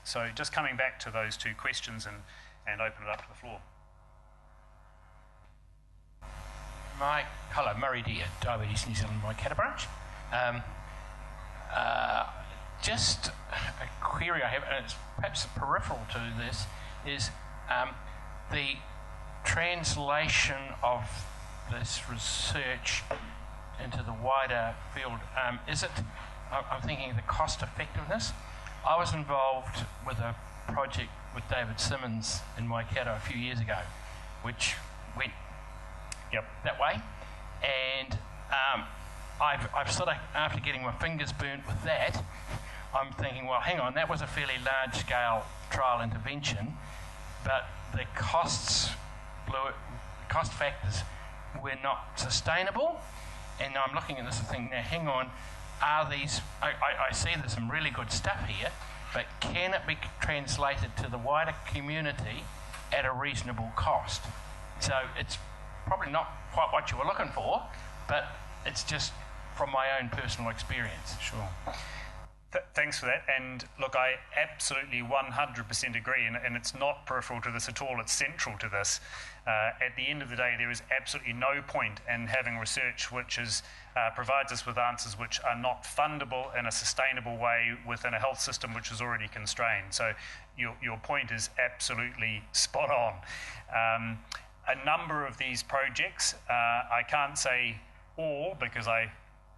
So just coming back to those two questions and open it up to the floor. Hello, Murray Deere, Diabetes New Zealand, Waikato branch. Just a query I have, and it's perhaps peripheral to this, is the translation of this research into the wider field. I'm thinking the cost effectiveness. I was involved with a project with David Simmons in Waikato a few years ago, which went that way, and I've sort of, after getting my fingers burnt with that, I'm thinking, well, hang on, that was a fairly large-scale trial intervention, but the cost factors were not sustainable, and I'm looking at this and thinking, now hang on, are these, I see there's some really good stuff here, but can it be translated to the wider community at a reasonable cost? So it's probably not quite what you were looking for, but it's just from my own personal experience. Sure. Thanks for that. And look, I absolutely 100% agree, and it's not peripheral to this at all, it's central to this. At the end of the day, there is absolutely no point in having research which provides us with answers which are not fundable in a sustainable way within a health system which is already constrained. So your point is absolutely spot on. A number of these projects, I can't say all because I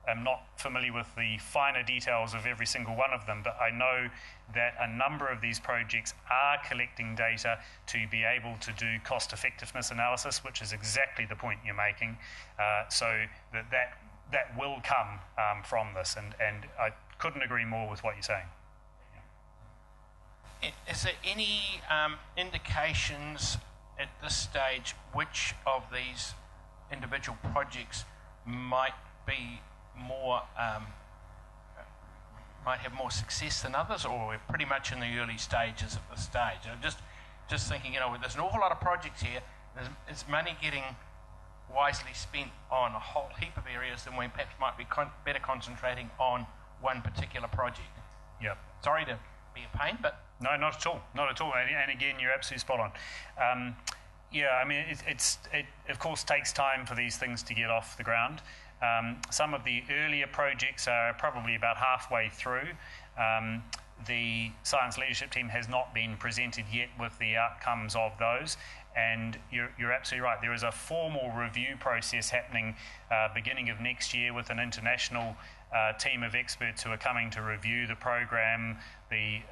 am not familiar with the finer details of every single one of them, but I know that a number of these projects are collecting data to be able to do cost effectiveness analysis, which is exactly the point you're making. So that will come from this, and I couldn't agree more with what you're saying. Is there any indications at this stage which of these individual projects might be more might have more success than others, or we're pretty much in the early stages at this stage? I'm just thinking, there's an awful lot of projects here. Is money getting wisely spent on a whole heap of areas than we perhaps might be better concentrating on one particular project? Yep. Sorry to be a pain, but... No, not at all. Not at all. And again, you're absolutely spot on. Yeah, I mean, it of course takes time for these things to get off the ground. Some of the earlier projects are probably about halfway through. The science leadership team has not been presented yet with the outcomes of those. And you're absolutely right. There is a formal review process happening beginning of next year with an international team of experts who are coming to review the program, the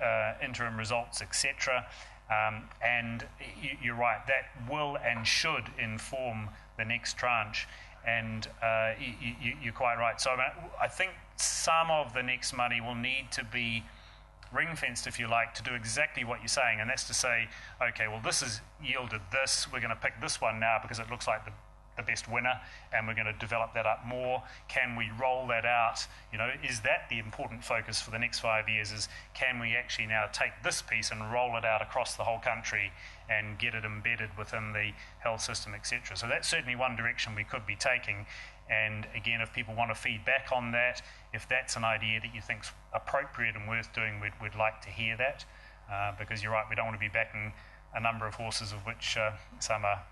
interim results, etc. And you're right, that will and should inform the next tranche. And you're quite right. So I think some of the next money will need to be ring-fenced, if you like, to do exactly what you're saying, and that's to say, okay, well, this has yielded this, we're going to pick this one now because it looks like the best winner, and we're going to develop that up more. Can we roll that out? Is that the important focus for the next 5 years, is can we actually now take this piece and roll it out across the whole country and get it embedded within the health system, etc. So that's certainly one direction we could be taking. And again, if people want to feed back on that, if that's an idea that you think's appropriate and worth doing, we'd like to hear that, because you're right, we don't want to be backing a number of horses of which some are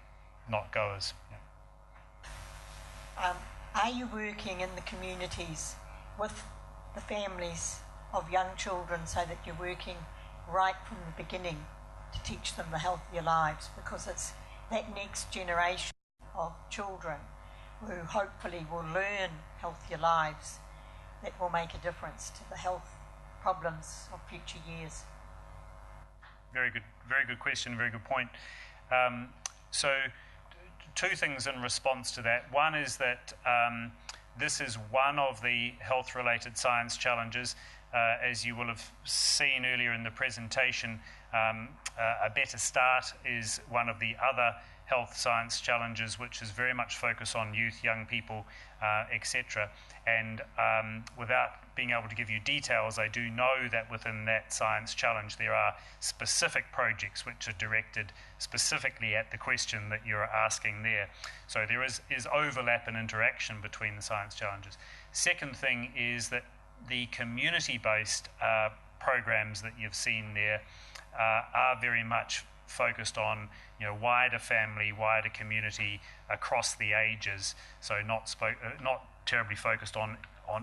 not goers. Yeah. Are you working in the communities with the families of young children so that you're working right from the beginning to teach them the healthier lives? Because it's that next generation of children who hopefully will learn healthier lives that will make a difference to the health problems of future years. Very good question, very good point. So two things in response to that. One is that this is one of the health-related science challenges. As you will have seen earlier in the presentation, a better start is one of the other health science challenges, which is very much focused on youth, young people, etc. And without being able to give you details, I do know that within that science challenge there are specific projects which are directed specifically at the question that you're asking there. So there is overlap and interaction between the science challenges. Second thing is that the community-based programs that you've seen there are very much focused on wider family, wider community across the ages. So not terribly focused on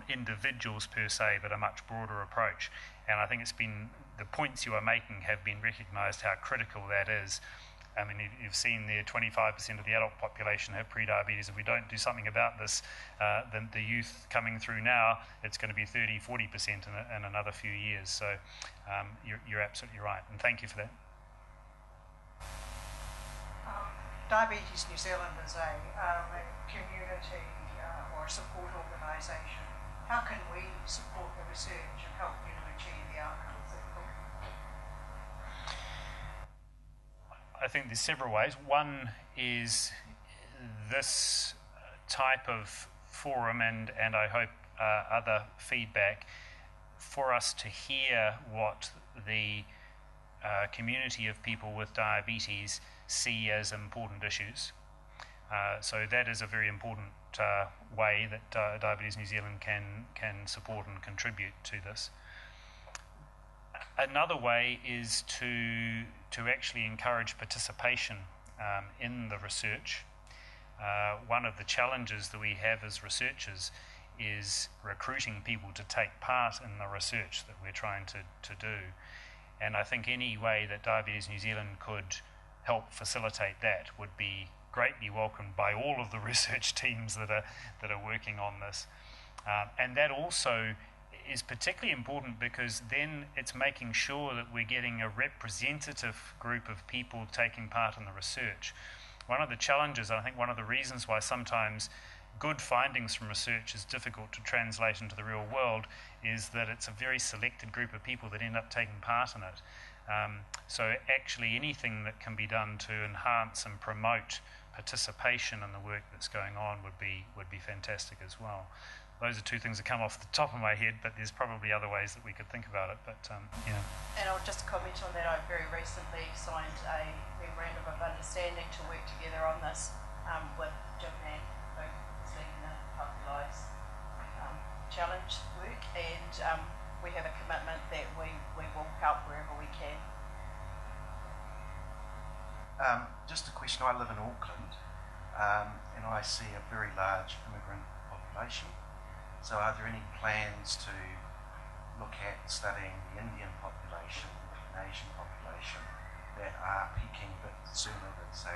individuals per se, but a much broader approach. And I think it's been the points you are making have been recognised how critical that is. I mean, you've seen there 25% of the adult population have pre-diabetes. If we don't do something about this, then the youth coming through now, it's going to be 30-40% in another few years. So you're absolutely right, and thank you for that. Diabetes New Zealand is a community or a support organisation. How can we support the research and help you to achieve the outcomes that you're looking for? I think there's several ways. One is this type of forum and I hope other feedback for us to hear what the community of people with diabetes see as important issues. So that is a very important way that Diabetes New Zealand can support and contribute to this. Another way is to actually encourage participation in the research. One of the challenges that we have as researchers is recruiting people to take part in the research that we're trying to do. And I think any way that Diabetes New Zealand could help facilitate that would be greatly welcomed by all of the research teams that are working on this. And that also is particularly important because then it's making sure that we're getting a representative group of people taking part in the research. One of the challenges, and I think one of the reasons why sometimes good findings from research is difficult to translate into the real world is that it's a very selected group of people that end up taking part in it. So actually anything that can be done to enhance and promote participation in the work that's going on would be fantastic as well. Those are two things that come off the top of my head, but there's probably other ways that we could think about it. But yeah. And I'll just comment on that. I very recently signed a memorandum of understanding to work together on this with Jim Mann, who is leading the Healthy Lives Challenge work, and we have a commitment that we will help wherever we can. Just a question. I live in Auckland, and I see a very large immigrant population. So are there any plans to look at studying the Indian population, the Asian population that are peaking a bit sooner than, say,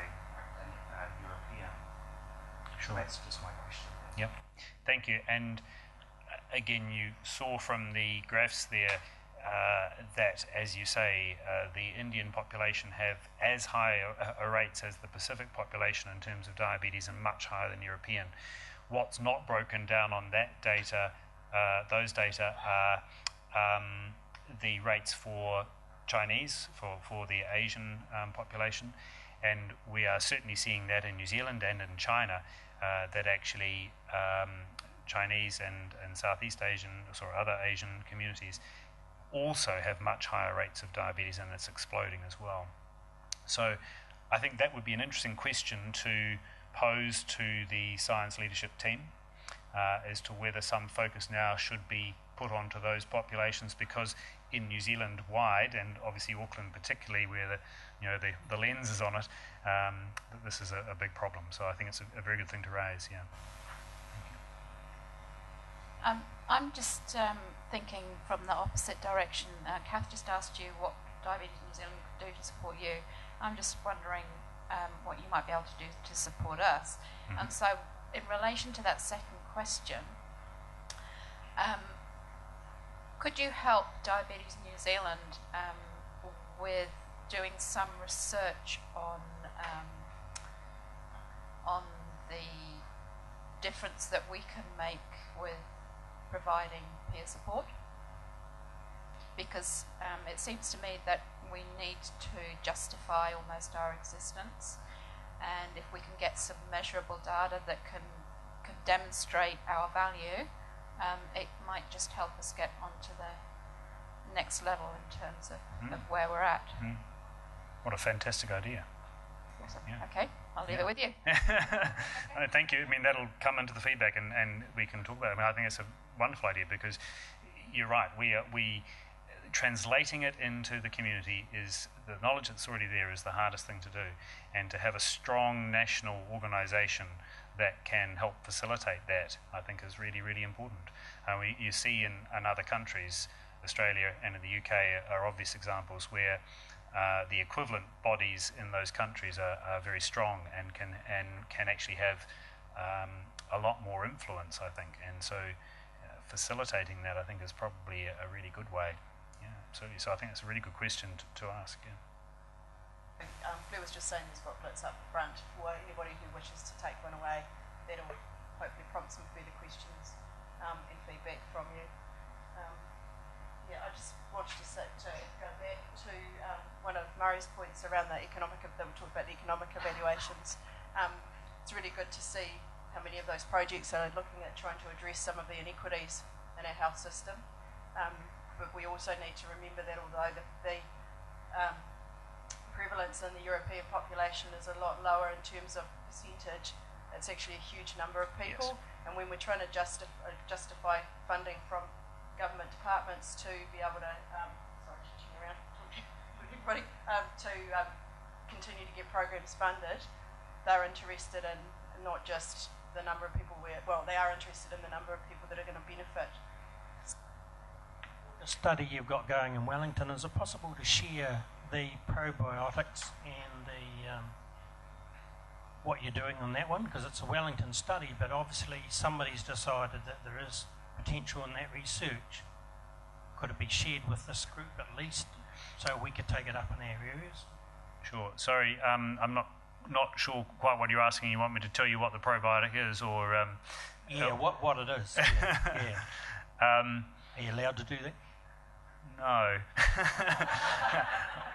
European? Sure. That's just my question. Yep. Thank you. And again, you saw from the graphs there that, as you say, the Indian population have as high a rates as the Pacific population in terms of diabetes and much higher than European. What's not broken down on that data, those data are the rates for Chinese, for the Asian population, and we are certainly seeing that in New Zealand and in China, that actually Chinese and Southeast Asian, other Asian communities also have much higher rates of diabetes, and it's exploding as well. So I think that would be an interesting question to pose to the science leadership team as to whether some focus now should be put onto those populations, because in New Zealand wide, and obviously Auckland particularly, where the lens is on it, this is a big problem. So I think it's a very good thing to raise. Yeah. I'm just thinking from the opposite direction. Kath just asked you what Diabetes New Zealand could do to support you. I'm just wondering what you might be able to do to support us. Mm-hmm. And so in relation to that second question, could you help Diabetes New Zealand with doing some research on the difference that we can make with providing peer support? Because it seems to me that we need to justify almost our existence, and if we can get some measurable data that can demonstrate our value, it might just help us get onto the next level in terms of where we're at. Mm-hmm. What a fantastic idea. Awesome. Yeah. Okay, I'll leave it with you. Thank you. I mean, that'll come into the feedback and we can talk about it. I mean, I think it's a wonderful idea because you're right. We translating it into the community is the knowledge that's already there is the hardest thing to do, and to have a strong national organisation that can help facilitate that, I think, is really, really important. You see in other countries, Australia and in the UK are obvious examples where the equivalent bodies in those countries are very strong and can actually have a lot more influence, I think. And so facilitating that, I think, is probably a really good way. Yeah, absolutely. So I think it's a really good question to ask. Yeah. Claire was just saying there's booklets up front for anybody who wishes to take one away. That'll hopefully prompt some further questions and feedback from you. I just wanted to go back to one of Murray's points around the economic, that we talked about the economic evaluations. It's really good to see how many of those projects are looking at trying to address some of the inequities in our health system. But we also need to remember that although the prevalence in the European population is a lot lower in terms of percentage, it's actually a huge number of people. Yes. And when we're trying to justify funding from government departments to be able to, continue to get programs funded, they're interested in not just the number of people they are interested in the number of people that are going to benefit. The study you've got going in Wellington, is it possible to share the probiotics and the what you're doing on that one? Because it's a Wellington study, but obviously somebody's decided that there is potential in that research. Could it be shared with this group at least, so we could take it up in our areas? Sure. Sorry, I'm not sure quite what you're asking. You want me to tell you what the probiotic is, or what it is? Yeah. Are you allowed to do that? No.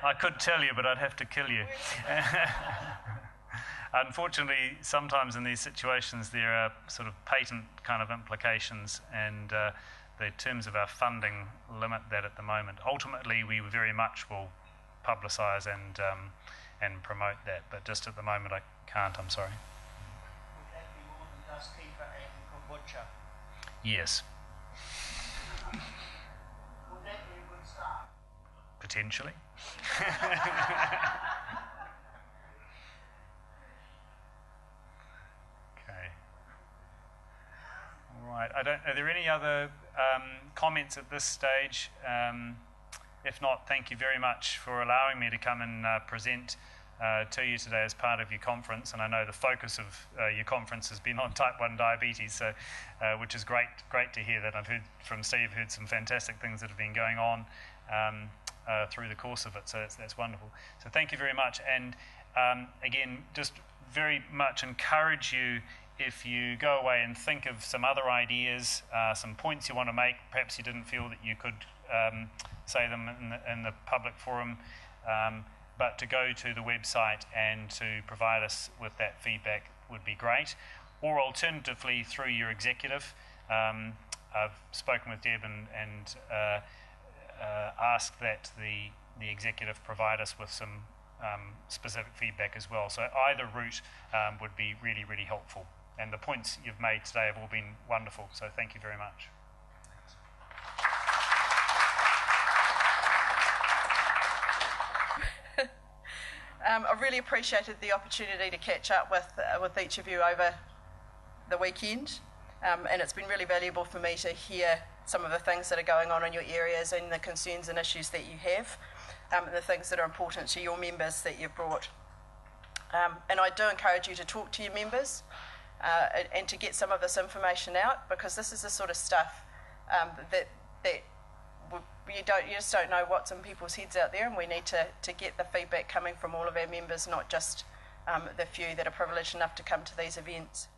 I could tell you, but I'd have to kill you. Unfortunately, sometimes in these situations there are sort of patent kind of implications, and the terms of our funding limit that at the moment. Ultimately, we very much will publicise and promote that, but just at the moment I can't, I'm sorry. Would that be more than just kefir and kombucha? Yes. Would that be a good start? Potentially. Okay. All right. Are there any other comments at this stage? If not, thank you very much for allowing me to come and present to you today as part of your conference. And I know the focus of your conference has been on type 1 diabetes, so which is great to hear that. I've heard from Steve, some fantastic things that have been going on through the course of it, so that's wonderful. So thank you very much. And again, just very much encourage you, if you go away and think of some other ideas, some points you want to make, perhaps you didn't feel that you could say them in the public forum, but to go to the website and to provide us with that feedback would be great. Or alternatively, through your executive. I've spoken with Deb and asked that the executive provide us with some specific feedback as well. So either route would be really, really helpful. And the points you've made today have all been wonderful, so thank you very much. I've really appreciated the opportunity to catch up with each of you over the weekend, and it's been really valuable for me to hear some of the things that are going on in your areas and the concerns and issues that you have, and the things that are important to your members that you've brought. And I do encourage you to talk to your members and to get some of this information out, because this is the sort of stuff that you just don't know what's in people's heads out there, and we need to get the feedback coming from all of our members, not just the few that are privileged enough to come to these events.